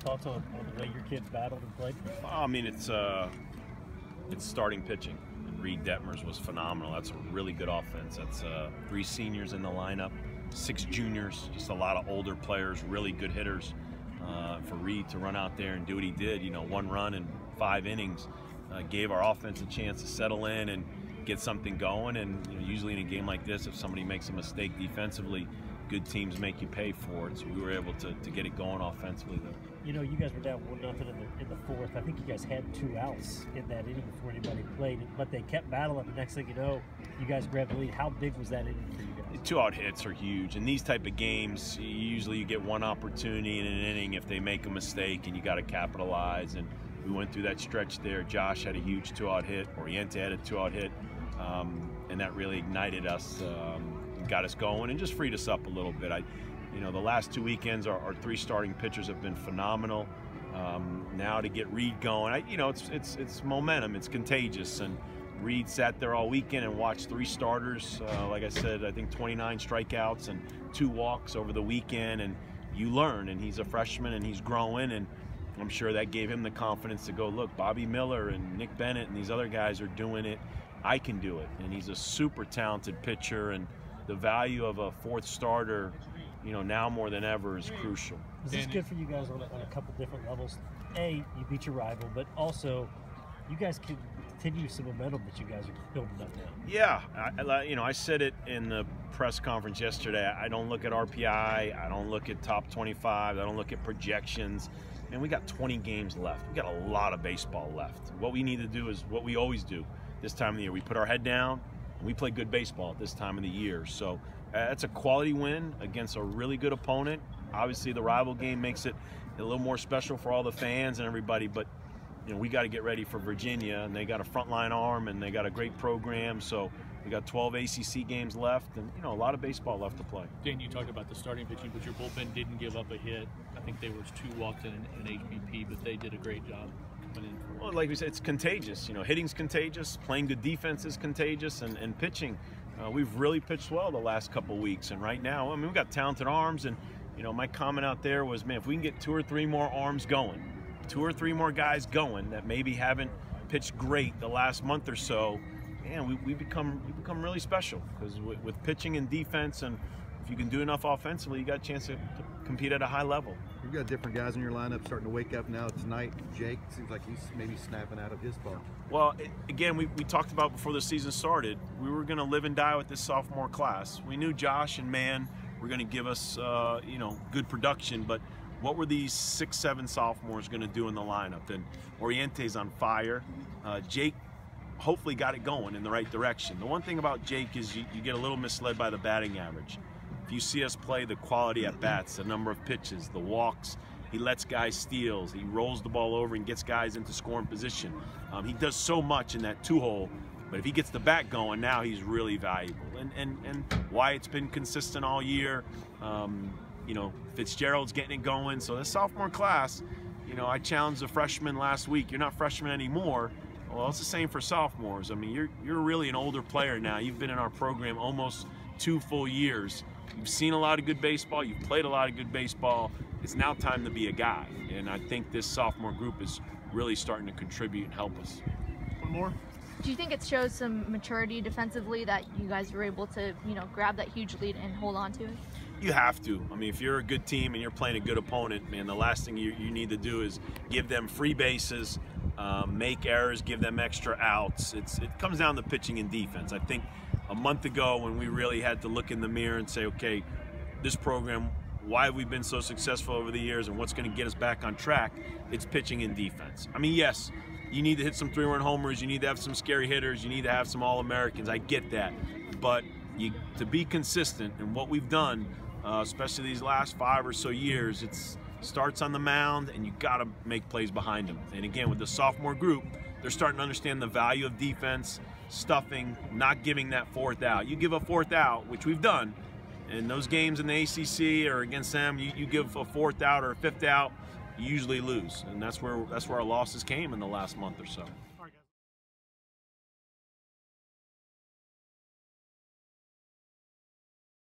Thoughts on the way your kids battled and played? I mean, it's starting pitching. And Reed Detmers was phenomenal. That's a really good offense. That's 3 seniors in the lineup, 6 juniors, just a lot of older players, really good hitters. For Reed to run out there and do what he did, 1 run in 5 innings, gave our offense a chance to settle in and get something going. And usually in a game like this, if somebody makes a mistake defensively, good teams make you pay for it. So we were able to get it going offensively, though. You guys were down 1-0 in the 4th. I think you guys had 2 outs in that inning before anybody played, but they kept battling. The next thing you know, you guys grabbed the lead. How big was that inning for you guys? 2-out hits are huge. In these type of games, usually you get 1 opportunity in an inning if they make a mistake, and you got to capitalize. And we went through that stretch there. Josh had a huge 2-out hit. Oriente had a 2-out hit, and that really ignited us, got us going, and just freed us up a little bit. The last 2 weekends, our 3 starting pitchers have been phenomenal. Now to get Reed going, it's momentum. It's contagious. And Reed sat there all weekend and watched 3 starters. Like I said, I think 29 strikeouts and 2 walks over the weekend. And you learn. And he's a freshman and he's growing. And I'm sure that gave him the confidence to go, look, Bobby Miller and Nick Bennett and these other guys are doing it. I can do it. And he's a super talented pitcher. And the value of a 4th starter, now more than ever is crucial. Is this good for you guys on a couple different levels? A, you beat your rival, but also you guys can continue some momentum that you guys are building up now. Yeah, I said it in the press conference yesterday. I don't look at RPI. I don't look at top 25. I don't look at projections. And we got 20 games left. We got a lot of baseball left. What we need to do is what we always do this time of the year. We put our head down. We play good baseball at this time of the year. So that's a quality win against a really good opponent. Obviously, the rival game makes it a little more special for all the fans and everybody. But, we got to get ready for Virginia. And they got a frontline arm, and they got a great program. So we got 12 ACC games left and, a lot of baseball left to play. Dan, you talked about the starting pitching, but your bullpen didn't give up a hit. I think there was 2 walks in an HBP, but they did a great job. Well, like we said, it's contagious. Hitting's contagious, playing good defense is contagious, and pitching. We've really pitched well the last couple weeks, and right now, we've got talented arms, and my comment out there was, man, if we can get 2 or 3 more arms going, 2 or 3 more guys going that maybe haven't pitched great the last month or so, man, we become really special, because with pitching and defense, and if you can do enough offensively, you got a chance to compete at a high level. You've got different guys in your lineup starting to wake up now tonight. Jake seems like he's maybe snapping out of his ball. Well, again, we talked about before the season started, we were going to live and die with this sophomore class. We knew Josh and Mann were going to give us, good production, but what were these 6, 7 sophomores going to do in the lineup? And Oriente's on fire. Jake hopefully got it going in the right direction. The one thing about Jake is you get a little misled by the batting average. If you see us play the quality at bats, the number of pitches, the walks, he lets guys steals, he rolls the ball over and gets guys into scoring position. He does so much in that 2-hole, but if he gets the bat going, now he's really valuable. And Wyatt's been consistent all year. Fitzgerald's getting it going. So this sophomore class, I challenged the freshmen last week. You're not freshmen anymore. Well, it's the same for sophomores. I mean, you're really an older player now. You've been in our program almost 2 full years. You've seen a lot of good baseball. You've played a lot of good baseball. It's now time to be a guy. And I think this sophomore group is really starting to contribute and help us. One more. Do you think it shows some maturity defensively that you guys were able to, grab that huge lead and hold on to it? You have to. I mean, if you're a good team and you're playing a good opponent, man, the last thing you need to do is give them free bases, make errors, give them extra outs. It comes down to pitching and defense. I think a month ago when we really had to look in the mirror and say, okay, this program, why have we been so successful over the years and what's going to get us back on track? It's pitching and defense. I mean, yes, you need to hit some 3-run homers, you need to have some scary hitters, you need to have some All-Americans. I get that. But to be consistent in what we've done, especially these last 5 or so years, it starts on the mound and you got to make plays behind them. And again, with the sophomore group, they're starting to understand the value of defense, stuffing, not giving that 4th out. You give a 4th out, which we've done, and those games in the ACC or against them, you give a 4th out or a 5th out, you usually lose. And that's where our losses came in the last month or so.